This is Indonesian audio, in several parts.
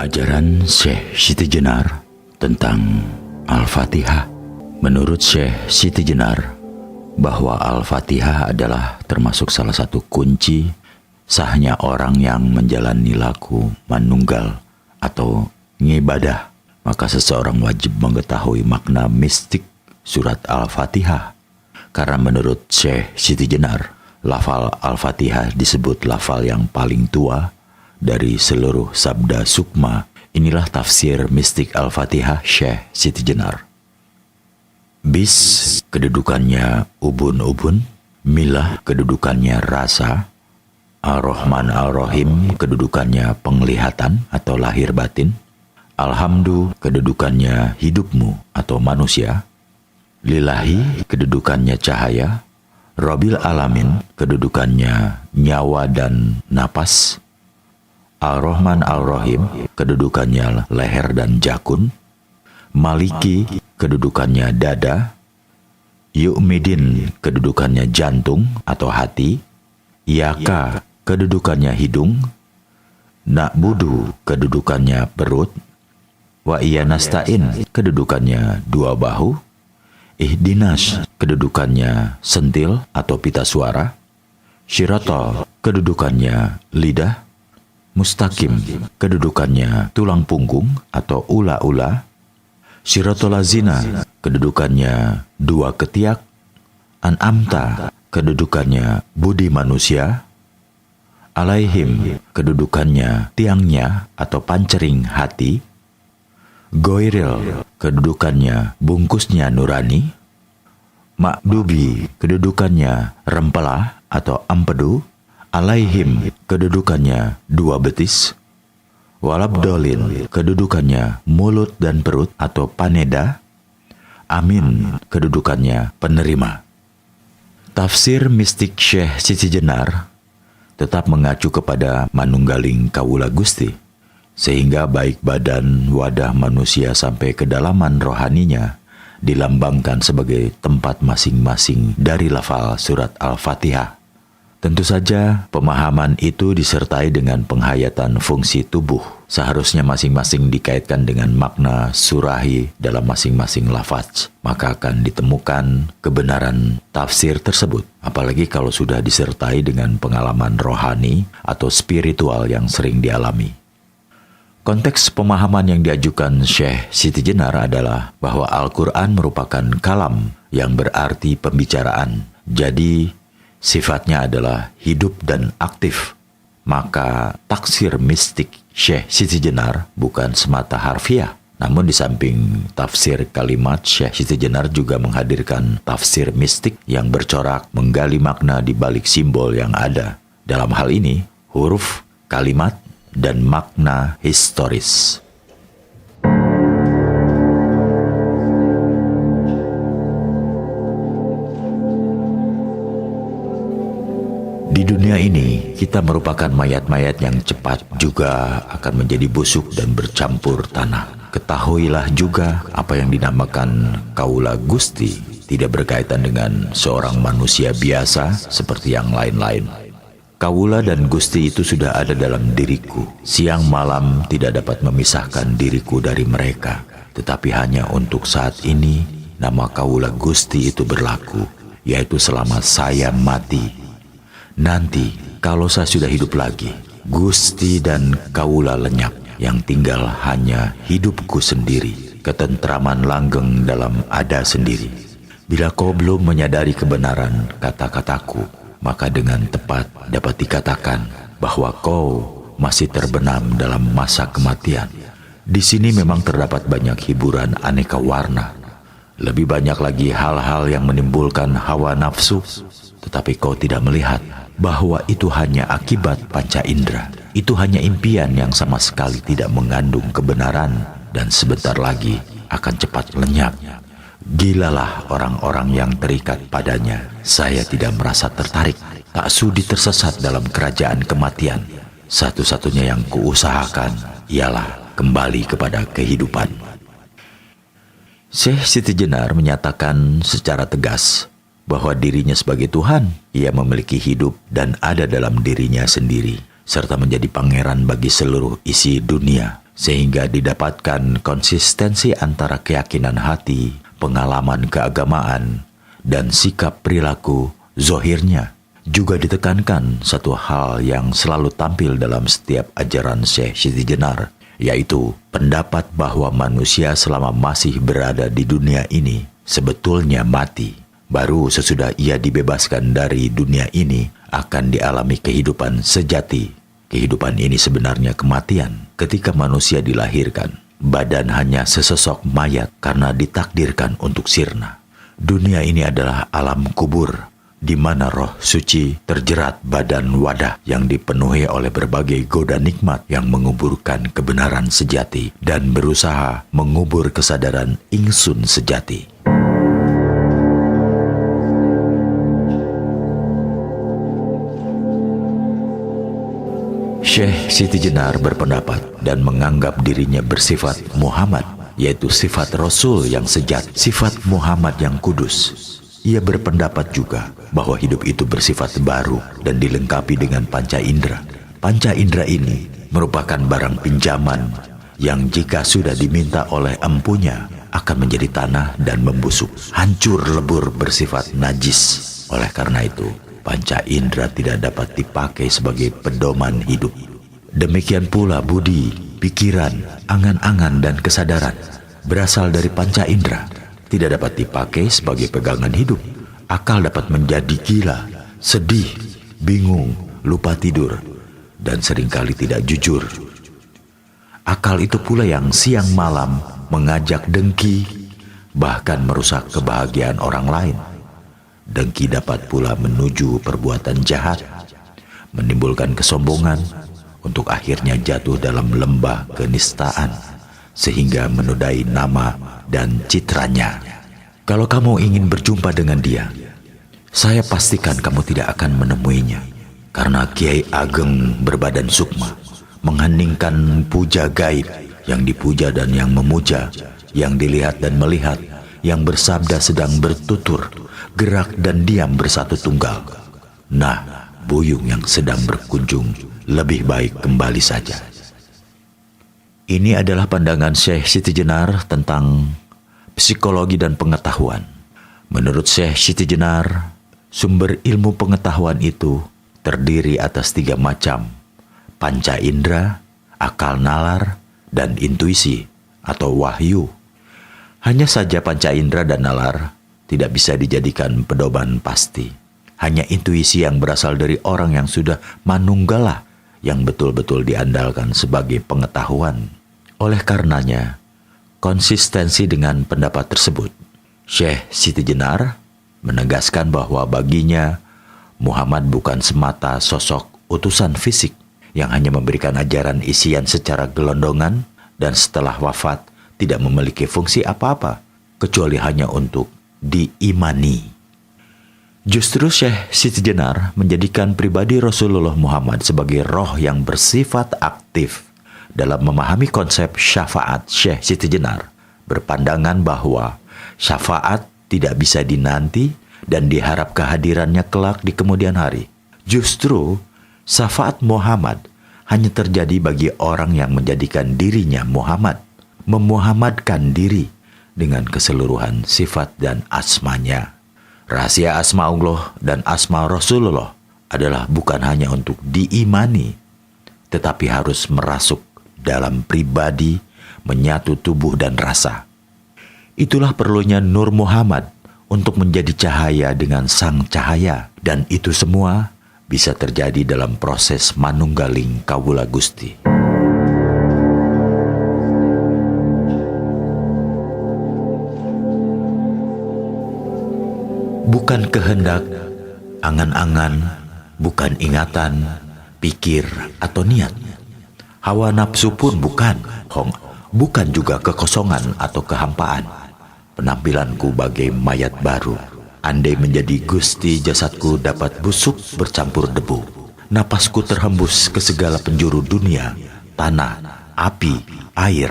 Ajaran Syekh Siti Jenar tentang Al-Fatihah. Menurut Syekh Siti Jenar, bahwa Al-Fatihah adalah termasuk salah satu kunci sahnya orang yang menjalani laku manunggal atau ngibadah. Maka seseorang wajib mengetahui makna mistik surat Al-Fatihah. Karena menurut Syekh Siti Jenar, lafal Al-Fatihah disebut lafal yang paling tua dari seluruh sabda sukma. Inilah tafsir mistik Al-Fatihah Syekh Siti Jenar. Bis, kedudukannya ubun-ubun. Milah, kedudukannya rasa. Ar-Rahman Ar-Rahim, kedudukannya penglihatan atau lahir batin. Alhamdu, kedudukannya hidupmu atau manusia. Lillahi, kedudukannya cahaya. Rabbil Alamin, kedudukannya nyawa dan napas. Ar-Rahman Ar-Rahim, kedudukannya leher dan jakun. Maliki, kedudukannya dada. Yu'midin, kedudukannya jantung atau hati. Yaka, kedudukannya hidung. Na'budu, kedudukannya perut. Wa iya nasta'in, kedudukannya dua bahu. Ihdinas, kedudukannya sentil atau pita suara. Syirata, kedudukannya lidah. Mustaqim, kedudukannya tulang punggung atau ula-ula. Syirotolazina, kedudukannya dua ketiak. An'amta, kedudukannya budi manusia. Alaihim, kedudukannya tiangnya atau pancering hati. Goiril, kedudukannya bungkusnya nurani. Makdubi, kedudukannya rempela atau ampedu. Alaihim, kedudukannya dua betis. Walabdolin, kedudukannya mulut dan perut atau paneda. Amin, kedudukannya penerima. Tafsir mistik Syekh Siti Jenar tetap mengacu kepada manunggaling Kawula Gusti, sehingga baik badan wadah manusia sampai kedalaman rohaninya dilambangkan sebagai tempat masing-masing dari lafal surat Al-Fatihah. Tentu saja pemahaman itu disertai dengan penghayatan fungsi tubuh. Seharusnya masing-masing dikaitkan dengan makna surahi dalam masing-masing lafaz. Maka akan ditemukan kebenaran tafsir tersebut. Apalagi kalau sudah disertai dengan pengalaman rohani atau spiritual yang sering dialami. Konteks pemahaman yang diajukan Syekh Siti Jenar adalah bahwa Al-Quran merupakan kalam yang berarti pembicaraan. Jadi sifatnya adalah hidup dan aktif. Maka taksir mistik Syekh Siti Jenar bukan semata harfiah. Namun di samping tafsir kalimat, Syekh Siti Jenar juga menghadirkan tafsir mistik yang bercorak menggali makna di balik simbol yang ada. Dalam hal ini, huruf, kalimat, dan makna historis. Di dunia ini, kita merupakan mayat-mayat yang cepat juga akan menjadi busuk dan bercampur tanah. Ketahuilah juga apa yang dinamakan Kawula Gusti tidak berkaitan dengan seorang manusia biasa seperti yang lain-lain. Kawula dan Gusti itu sudah ada dalam diriku. Siang malam tidak dapat memisahkan diriku dari mereka. Tetapi hanya untuk saat ini, nama Kawula Gusti itu berlaku, yaitu selama saya mati. Nanti, kalau saya sudah hidup lagi, Gusti dan Kawula lenyap. Yang tinggal hanya hidupku sendiri, ketentraman langgeng dalam ada sendiri. Bila kau belum menyadari kebenaran kata-kataku, maka dengan tepat dapat dikatakan bahwa kau masih terbenam dalam masa kematian. Di sini memang terdapat banyak hiburan aneka warna. Lebih banyak lagi hal-hal yang menimbulkan hawa nafsu. Tetapi kau tidak melihat bahwa itu hanya akibat panca indera. Itu hanya impian yang sama sekali tidak mengandung kebenaran dan sebentar lagi akan cepat lenyap. Gilalah orang-orang yang terikat padanya. Saya tidak merasa tertarik, tak sudi tersesat dalam kerajaan kematian. Satu-satunya yang kuusahakan ialah kembali kepada kehidupan. Syekh Siti Jenar menyatakan secara tegas bahwa dirinya sebagai Tuhan, ia memiliki hidup dan ada dalam dirinya sendiri, serta menjadi pangeran bagi seluruh isi dunia. sehingga didapatkan konsistensi antara keyakinan hati, pengalaman keagamaan, dan sikap perilaku zohirnya. Juga ditekankan satu hal yang selalu tampil dalam setiap ajaran Syekh Siti Jenar, yaitu pendapat bahwa manusia selama masih berada di dunia ini sebetulnya mati. Baru sesudah ia dibebaskan dari dunia ini akan dialami kehidupan sejati. Kehidupan ini sebenarnya kematian. Ketika manusia dilahirkan, badan hanya sesosok mayat karena ditakdirkan untuk sirna. Dunia ini adalah alam kubur, di mana roh suci terjerat badan wadah yang dipenuhi oleh berbagai goda nikmat yang menguburkan kebenaran sejati dan berusaha mengubur kesadaran ingsun sejati. Syekh Siti Jenar berpendapat dan menganggap dirinya bersifat Muhammad, yaitu sifat Rasul yang sejati, sifat Muhammad yang kudus. Ia berpendapat juga bahwa hidup itu bersifat baru dan dilengkapi dengan panca indera. Panca indera ini merupakan barang pinjaman yang jika sudah diminta oleh empunya akan menjadi tanah dan membusuk, hancur lebur, bersifat najis. Oleh karena itu, panca indera tidak dapat dipakai sebagai pedoman hidup. Demikian pula budi, pikiran, angan-angan, dan kesadaran berasal dari panca indera, tidak dapat dipakai sebagai pegangan hidup. Akal dapat menjadi gila, sedih, bingung, lupa tidur, dan seringkali tidak jujur. Akal itu pula yang siang malam mengajak dengki, bahkan merusak kebahagiaan orang lain. Dengki dapat pula menuju perbuatan jahat, menimbulkan kesombongan, untuk akhirnya jatuh dalam lembah kenistaan, sehingga menodai nama dan citranya. Kalau kamu ingin berjumpa dengan dia, saya pastikan kamu tidak akan menemuinya, karena Kiai Ageng berbadan sukma, mengheningkan puja gaib, yang dipuja dan yang memuja, yang dilihat dan melihat, yang bersabda sedang bertutur, gerak dan diam bersatu tunggal. Nah, buyung yang sedang berkunjung lebih baik kembali saja. Ini adalah pandangan Syekh Siti Jenar tentang psikologi dan pengetahuan. Menurut Syekh Siti Jenar, sumber ilmu pengetahuan itu terdiri atas 3 macam: panca indera, akal nalar, dan intuisi atau wahyu. Hanya saja panca indera dan nalar tidak bisa dijadikan pedoman pasti. Hanya intuisi yang berasal dari orang yang sudah manunggalah yang betul-betul diandalkan sebagai pengetahuan. Oleh karenanya, konsistensi dengan pendapat tersebut, Syekh Siti Jenar menegaskan bahwa baginya Muhammad bukan semata sosok utusan fisik yang hanya memberikan ajaran isian secara gelondongan dan setelah wafat tidak memiliki fungsi apa-apa kecuali hanya untuk diimani. Justru Syekh Siti Jenar menjadikan pribadi Rasulullah Muhammad sebagai roh yang bersifat aktif. Dalam memahami konsep syafaat, Syekh Siti Jenar berpandangan bahwa syafaat tidak bisa dinanti dan diharap kehadirannya kelak di kemudian hari. Justru syafaat Muhammad hanya terjadi bagi orang yang menjadikan dirinya Muhammad, memuhammadkan diri dengan keseluruhan sifat dan asmanya. Rahasia asma Allah dan asma Rasulullah adalah bukan hanya untuk diimani, tetapi harus merasuk dalam pribadi, menyatu tubuh dan rasa. Itulah perlunya Nur Muhammad untuk menjadi cahaya dengan sang cahaya, dan itu semua bisa terjadi dalam proses manunggaling kawula Gusti. Bukan kehendak, angan-angan, bukan ingatan, pikir, atau niat. Hawa nafsu pun bukan juga kekosongan atau kehampaan. Penampilanku bagai mayat baru. Andai menjadi Gusti, jasadku dapat busuk bercampur debu. Napasku terhembus ke segala penjuru dunia, tanah, api, air.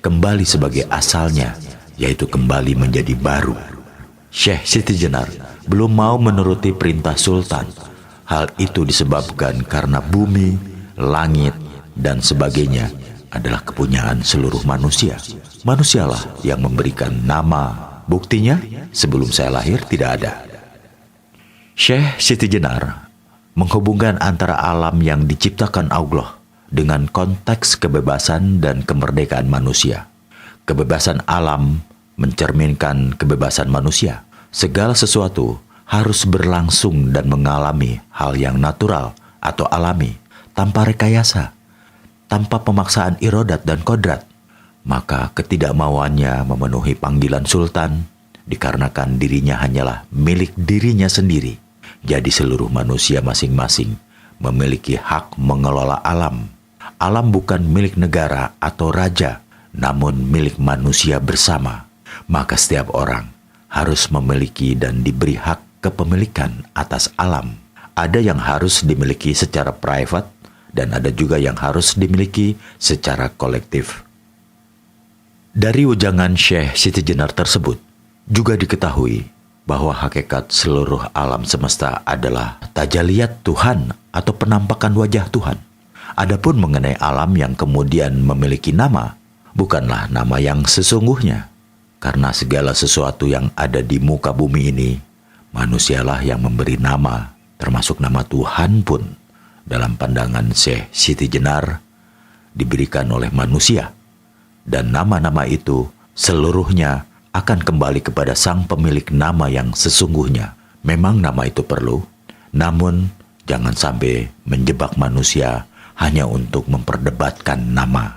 Kembali sebagai asalnya, yaitu kembali menjadi baru. Syekh Siti Jenar belum mau menuruti perintah Sultan. Hal itu disebabkan karena bumi, langit, dan sebagainya adalah kepunyaan seluruh manusia. Manusialah yang memberikan nama. Buktinya, sebelum saya lahir tidak ada. Syekh Siti Jenar menghubungkan antara alam yang diciptakan Allah dengan konteks kebebasan dan kemerdekaan manusia. Kebebasan alam mencerminkan kebebasan manusia. Segala sesuatu harus berlangsung dan mengalami hal yang natural atau alami, tanpa rekayasa, tanpa pemaksaan irodat dan kodrat. Maka ketidakmauannya memenuhi panggilan sultan dikarenakan dirinya hanyalah milik dirinya sendiri. Jadi seluruh manusia masing-masing memiliki hak mengelola alam. Alam bukan milik negara atau raja, namun milik manusia bersama. Maka setiap orang harus memiliki dan diberi hak kepemilikan atas alam. Ada yang harus dimiliki secara private dan ada juga yang harus dimiliki secara kolektif. Dari ujangan Syekh Siti Jenar tersebut juga diketahui bahwa hakikat seluruh alam semesta adalah tajaliyat Tuhan atau penampakan wajah Tuhan. Adapun mengenai alam yang kemudian memiliki nama, bukanlah nama yang sesungguhnya. Karena segala sesuatu yang ada di muka bumi ini, manusialah yang memberi nama, termasuk nama Tuhan pun, dalam pandangan Syekh Siti Jenar, diberikan oleh manusia. Dan nama-nama itu seluruhnya akan kembali kepada sang pemilik nama yang sesungguhnya. Memang nama itu perlu, namun jangan sampai menjebak manusia hanya untuk memperdebatkan nama.